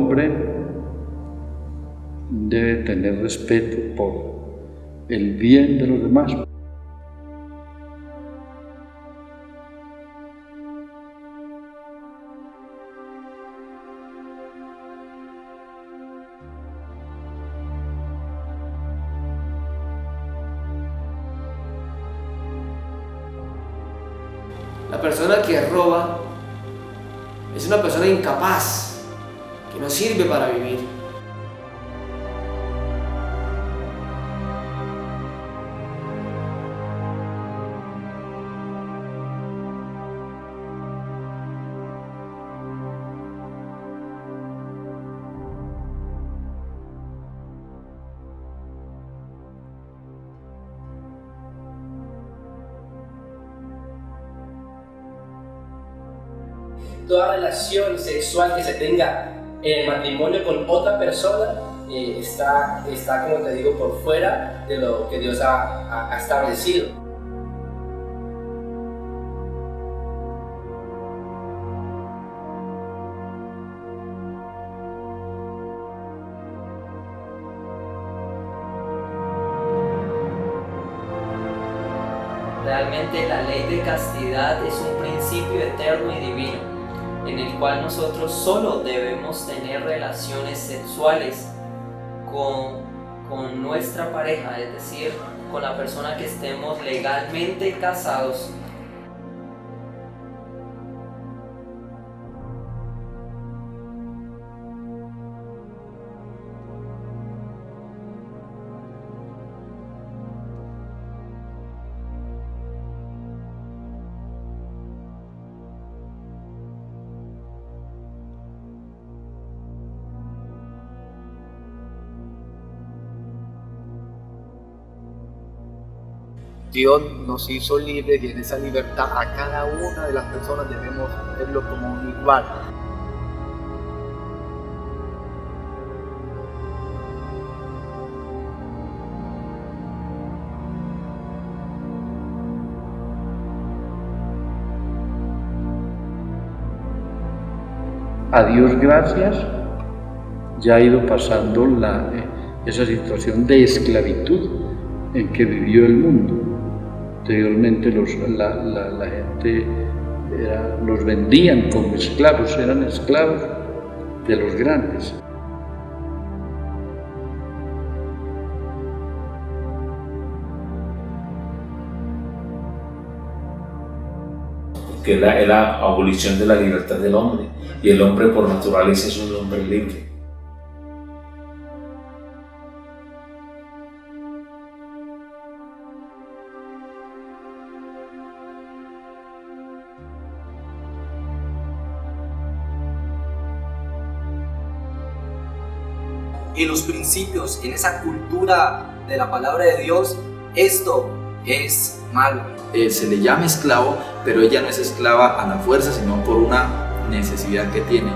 hombre debe tener respeto por el bien de los demás. La persona que roba es una persona incapaz, que no sirve para vivir. Toda relación sexual que se tenga en el matrimonio con otra persona está, como te digo, por fuera de lo que Dios ha establecido. Realmente la ley de castidad es un principio eterno y divino, en el cual nosotros solo debemos tener relaciones sexuales con nuestra pareja, es decir, con la persona que estemos legalmente casados. Dios nos hizo libres y en esa libertad a cada una de las personas debemos verlo como un igual. A Dios gracias, ya ha ido pasando esa situación de esclavitud en que vivió el mundo. Anteriormente la gente los vendían como esclavos, eran esclavos de los grandes. Que es la abolición de la libertad del hombre, y el hombre por naturaleza es un hombre libre. En los principios, en esa cultura de la palabra de Dios, esto es malo. Se le llama esclavo, pero ella no es esclava a la fuerza, sino por una necesidad que tiene.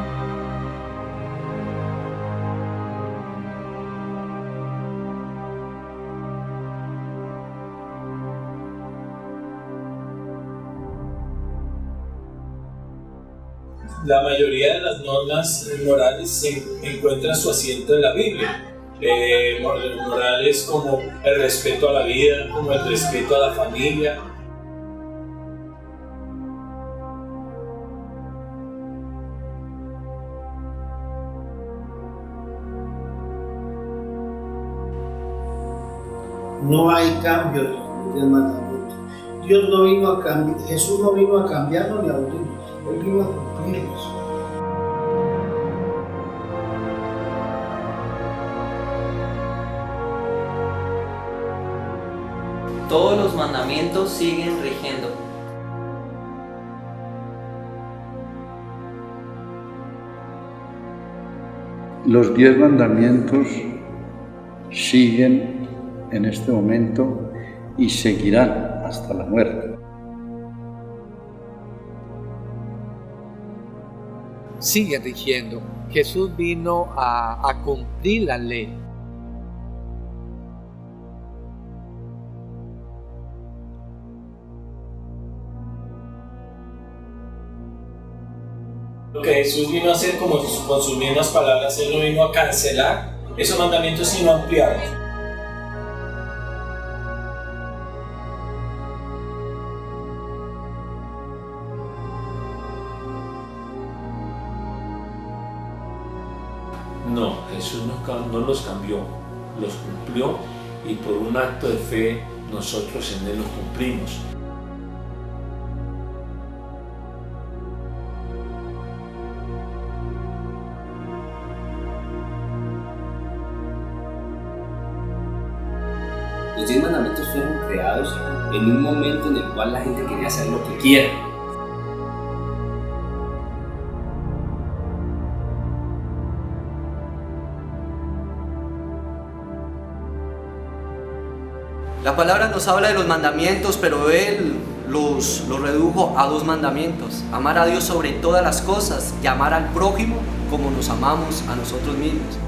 La mayoría de las normas morales encuentran su asiento en la Biblia. Morales como el respeto a la vida, como el respeto a la familia. No hay cambio en los 10 mandamientos. Dios no vino a cambiar, Jesús no vino a cambiarnos ni a abolirnos, Él vino a cumplirlos. Todos los mandamientos siguen rigiendo. Los 10 mandamientos siguen en este momento y seguirán hasta la muerte. Sigue rigiendo. Jesús vino a cumplir la ley. Lo que Jesús vino a hacer, como con sus mismas palabras, Él no vino a cancelar esos mandamientos, sino a ampliarlos. No, Jesús no los cambió, los cumplió, y por un acto de fe nosotros en Él los cumplimos. Los 10 mandamientos fueron creados en un momento en el cual la gente quería hacer lo que quiera. La palabra nos habla de los mandamientos, pero Él los redujo a 2 mandamientos: amar a Dios sobre todas las cosas y amar al prójimo como nos amamos a nosotros mismos.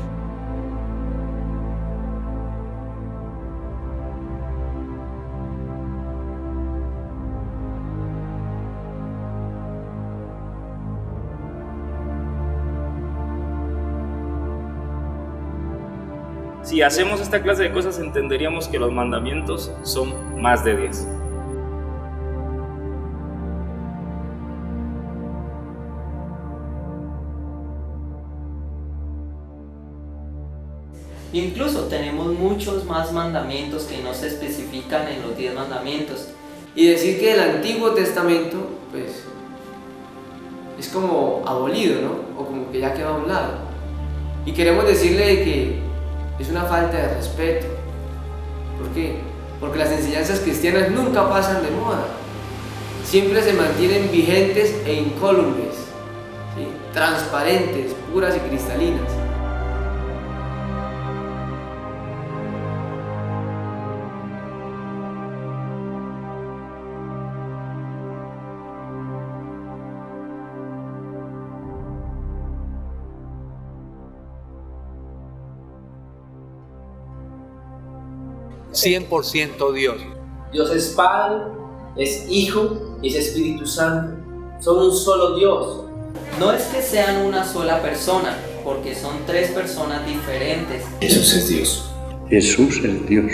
Si hacemos esta clase de cosas, entenderíamos que los mandamientos son más de 10. Incluso tenemos muchos más mandamientos que no se especifican en los 10 mandamientos. Y decir que el Antiguo Testamento, pues, es como abolido, ¿no? O como que ya quedó a un lado. Y queremos decirle que es una falta de respeto. ¿Por qué? Porque las enseñanzas cristianas nunca pasan de moda. Siempre se mantienen vigentes e incólumes, ¿sí? Transparentes, puras y cristalinas. ...100% Dios. Dios es Padre, es Hijo y es Espíritu Santo. Son un solo Dios. No es que sean una sola persona, porque son 3 personas diferentes. Jesús es Dios. Jesús es Dios.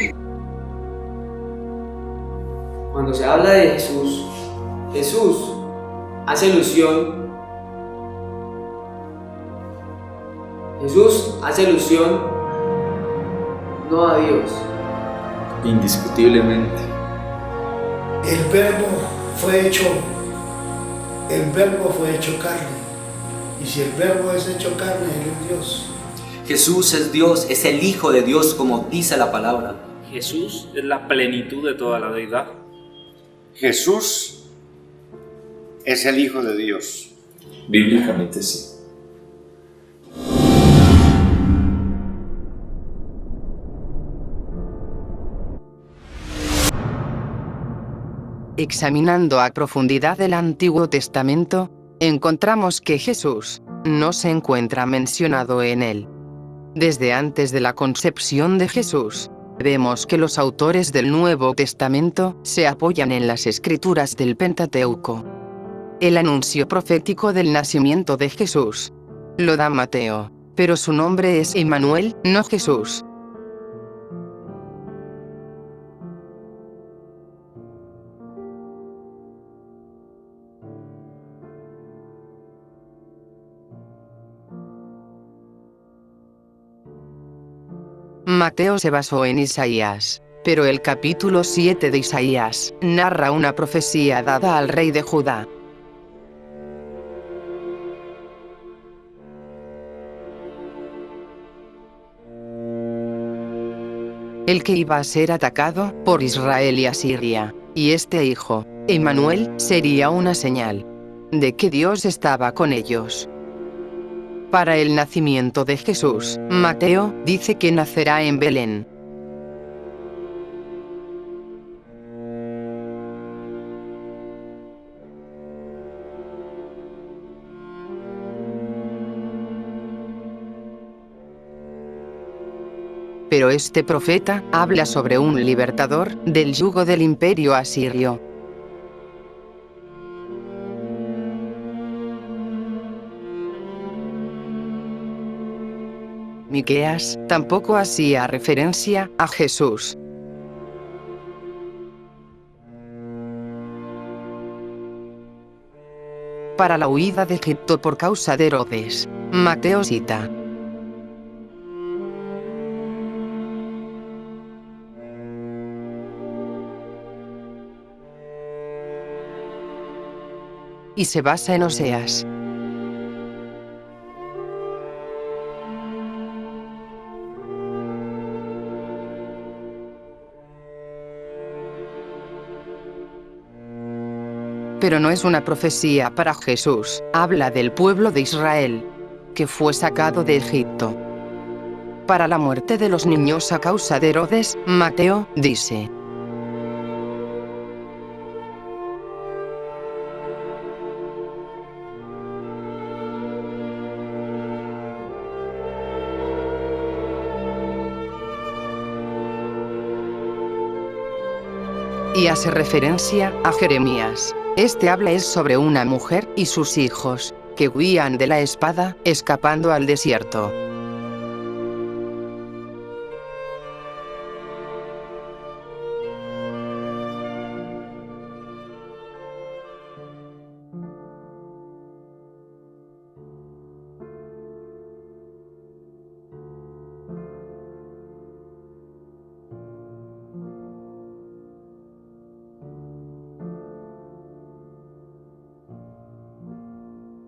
Cuando se habla de Jesús, Jesús hace alusión no a Dios. Indiscutiblemente. El verbo fue hecho carne. Y si el verbo es hecho carne, Él es Dios. Jesús es Dios, es el Hijo de Dios, como dice la palabra. Jesús es la plenitud de toda la deidad. Jesús es el Hijo de Dios. Bíblicamente sí. Examinando a profundidad el Antiguo Testamento, encontramos que Jesús no se encuentra mencionado en él. Desde antes de la concepción de Jesús, vemos que los autores del Nuevo Testamento se apoyan en las escrituras del Pentateuco. El anuncio profético del nacimiento de Jesús lo da Mateo, pero su nombre es Emmanuel, no Jesús. Mateo se basó en Isaías, pero el capítulo 7 de Isaías narra una profecía dada al rey de Judá. El que iba a ser atacado por Israel y Asiria, y este hijo, Emmanuel, sería una señal de que Dios estaba con ellos. Para el nacimiento de Jesús, Mateo dice que nacerá en Belén. Pero este profeta habla sobre un libertador del yugo del imperio asirio. Miqueas tampoco hacía referencia a Jesús. Para la huida de Egipto por causa de Herodes, Mateo cita: y se basa en Oseas. Pero no es una profecía para Jesús, habla del pueblo de Israel, que fue sacado de Egipto. Para la muerte de los niños a causa de Herodes, Mateo dice: y hace referencia a Jeremías. Este habla es sobre una mujer y sus hijos, que huían de la espada, escapando al desierto.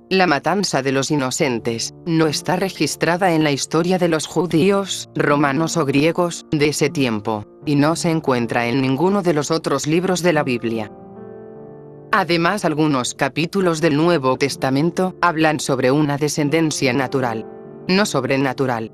La matanza de los inocentes no está registrada en la historia de los judíos, romanos o griegos de ese tiempo, y no se encuentra en ninguno de los otros libros de la Biblia. Además, algunos capítulos del Nuevo Testamento hablan sobre una descendencia natural, no sobrenatural.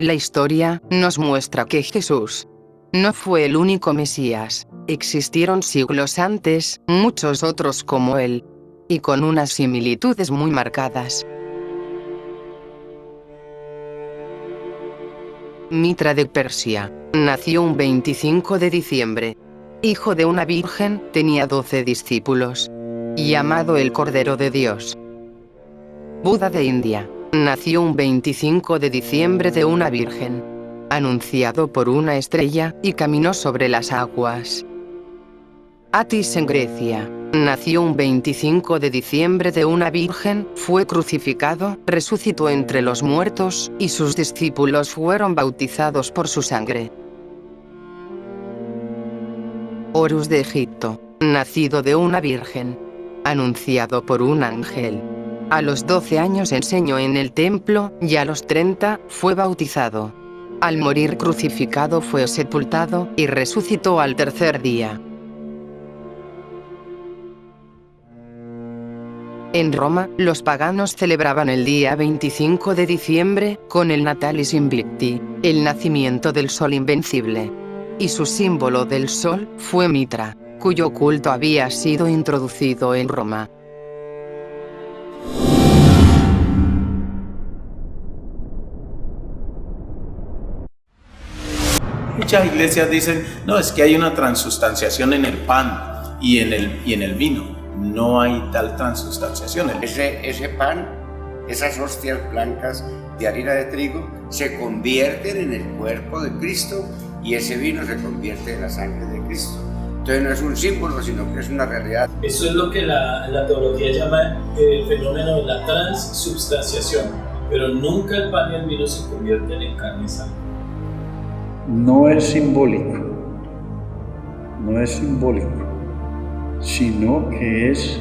La historia nos muestra que Jesús no fue el único Mesías. Existieron siglos antes, muchos otros como él, y con unas similitudes muy marcadas. Mitra de Persia nació un 25 de diciembre. Hijo de una virgen, tenía 12 discípulos. Llamado el Cordero de Dios. Buda de India nació un 25 de diciembre de una virgen, anunciado por una estrella, y caminó sobre las aguas. Atis en Grecia nació un 25 de diciembre de una virgen, fue crucificado, resucitó entre los muertos, y sus discípulos fueron bautizados por su sangre. Horus de Egipto, nacido de una virgen, anunciado por un ángel. A los 12 años enseñó en el templo, y a los 30 fue bautizado. Al morir crucificado fue sepultado, y resucitó al tercer día. En Roma, los paganos celebraban el día 25 de diciembre, con el Natalis Invicti, el nacimiento del sol invencible. Y su símbolo del sol fue Mitra, cuyo culto había sido introducido en Roma. Muchas iglesias dicen, no, es que hay una transustanciación en el pan y en el vino. No hay tal transustanciación. Ese pan, esas hostias blancas de harina de trigo, se convierten en el cuerpo de Cristo, y ese vino se convierte en la sangre de Cristo. Entonces no es un símbolo, sino que es una realidad. Eso es lo que la teología llama el fenómeno de la transubstanciación, pero nunca el pan y el vino se convierten en carne y sangre. No es simbólico, sino que es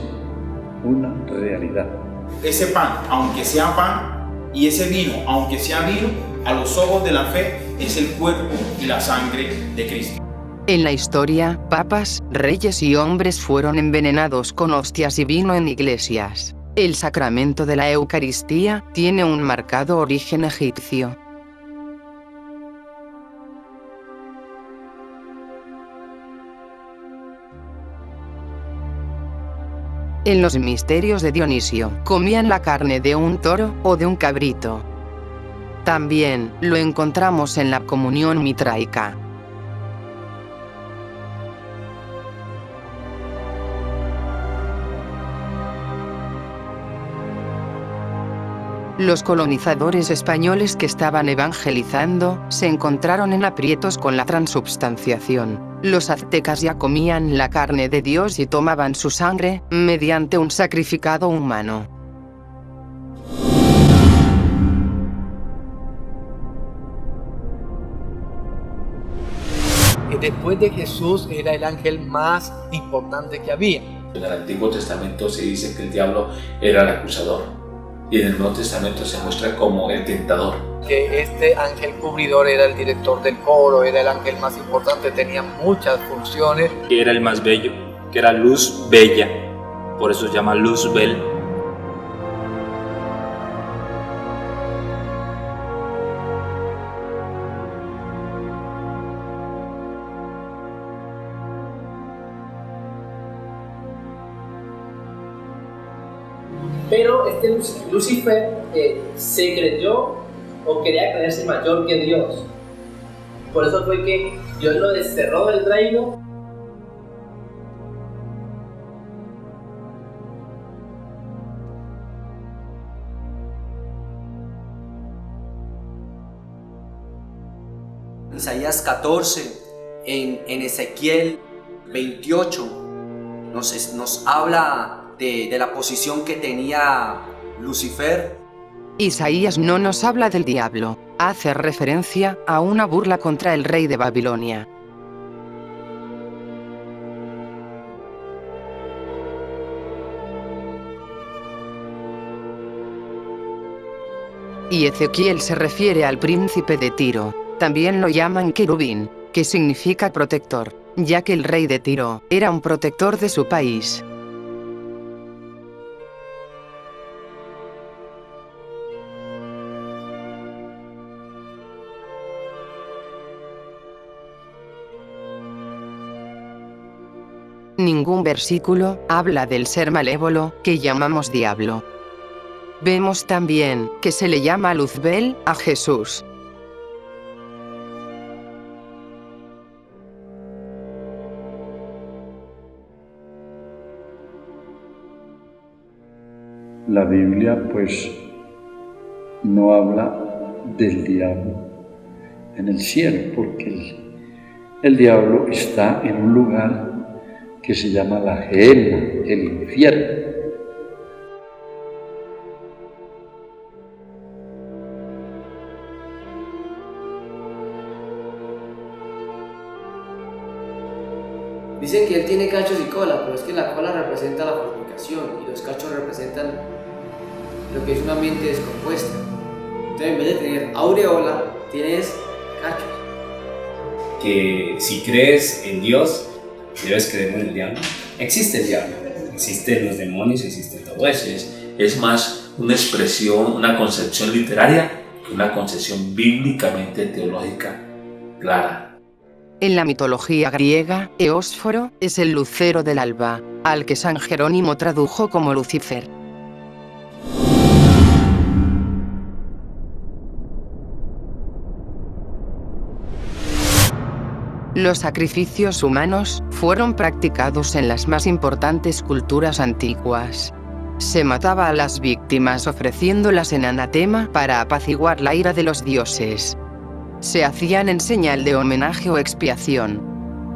una realidad. Ese pan, aunque sea pan, y ese vino, aunque sea vino, a los ojos de la fe es el cuerpo y la sangre de Cristo. En la historia, papas, reyes y hombres fueron envenenados con hostias y vino en iglesias. El sacramento de la Eucaristía tiene un marcado origen egipcio. En los misterios de Dionisio, comían la carne de un toro o de un cabrito. También lo encontramos en la comunión mitraica. Los colonizadores españoles que estaban evangelizando se encontraron en aprietos con la transubstanciación. Los aztecas ya comían la carne de Dios y tomaban su sangre mediante un sacrificado humano. Después de Jesús era el ángel más importante que había. En el Antiguo Testamento se dice que el diablo era el acusador y en el Nuevo Testamento se muestra como el tentador. Que este ángel cubridor era el director del coro, era el ángel más importante, tenía muchas funciones. Que era el más bello, que era luz bella, por eso se llama Luzbel. Pero este Lucifer se creyó o quería creerse mayor que Dios. Por eso fue que Dios lo desterró del reino. Isaías 14, en Ezequiel 28, nos habla de la posición que tenía Lucifer. Isaías no nos habla del diablo, hace referencia a una burla contra el rey de Babilonia. Y Ezequiel se refiere al príncipe de Tiro, también lo llaman querubín, que significa protector, ya que el rey de Tiro era un protector de su país. Ningún versículo habla del ser malévolo que llamamos diablo. Vemos también que se le llama Luzbel a Jesús. La Biblia pues no habla del diablo en el cielo, porque el diablo está en un lugar que se llama la Gehenna, el infierno. Dicen que él tiene cachos y cola, pero es que la cola representa la fornicación y los cachos representan lo que es una mente descompuesta. Entonces, en vez de tener aureola, tienes cachos. Que si crees en Dios, debes creer en el diablo. Existe el diablo, existen los demonios, existe todo eso. Es más una expresión, una concepción literaria que una concepción bíblicamente teológica clara. En la mitología griega, Eósforo es el lucero del alba, al que San Jerónimo tradujo como Lucifer. Los sacrificios humanos fueron practicados en las más importantes culturas antiguas. Se mataba a las víctimas ofreciéndolas en anatema para apaciguar la ira de los dioses. Se hacían en señal de homenaje o expiación.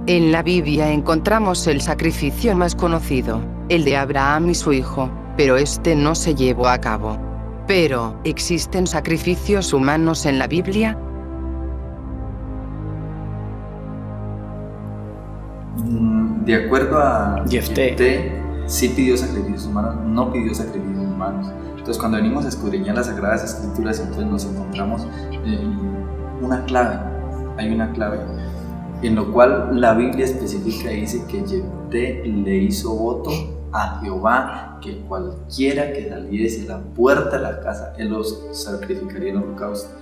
En la Biblia encontramos el sacrificio más conocido, el de Abraham y su hijo, pero este no se llevó a cabo. Pero, ¿existen sacrificios humanos en la Biblia? De acuerdo a Jefté, sí pidió sacrificios humanos, no pidió sacrificios humanos. Entonces, cuando venimos a escudriñar las Sagradas Escrituras, entonces nos encontramos una clave. Hay una clave en lo cual la Biblia especifica y dice que Jefté le hizo voto a Jehová que cualquiera que saliese a la puerta de la casa, él los sacrificaría en holocausto.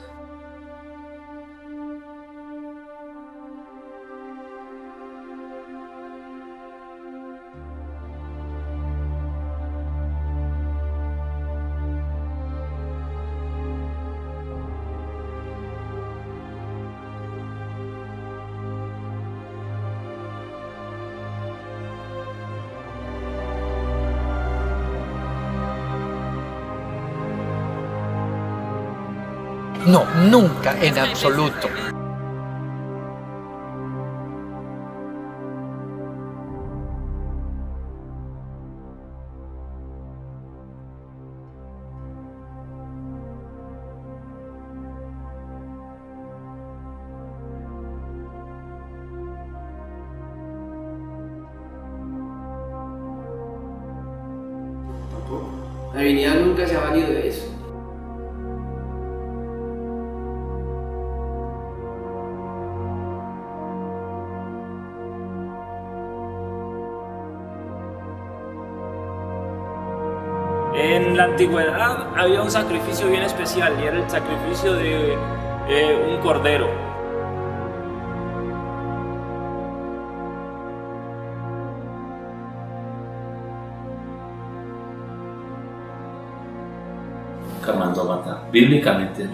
No, nunca en absoluto. La divinidad nunca se ha valido de eso. En la antigüedad había un sacrificio bien especial y era el sacrificio de un cordero. Nunca mandó a matar, bíblicamente.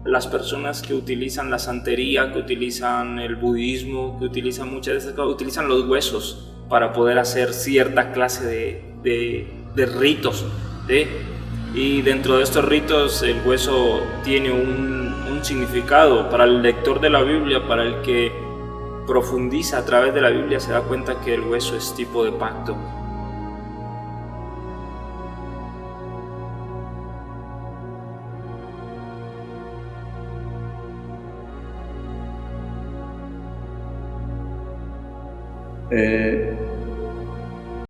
Las personas que utilizan la santería, que utilizan el budismo, que utilizan muchas de esas cosas, utilizan los huesos para poder hacer cierta clase de ritos, ¿sí? Y dentro de estos ritos el hueso tiene un significado para el lector de la Biblia, para el que profundiza a través de la Biblia se da cuenta que el hueso es tipo de pacto.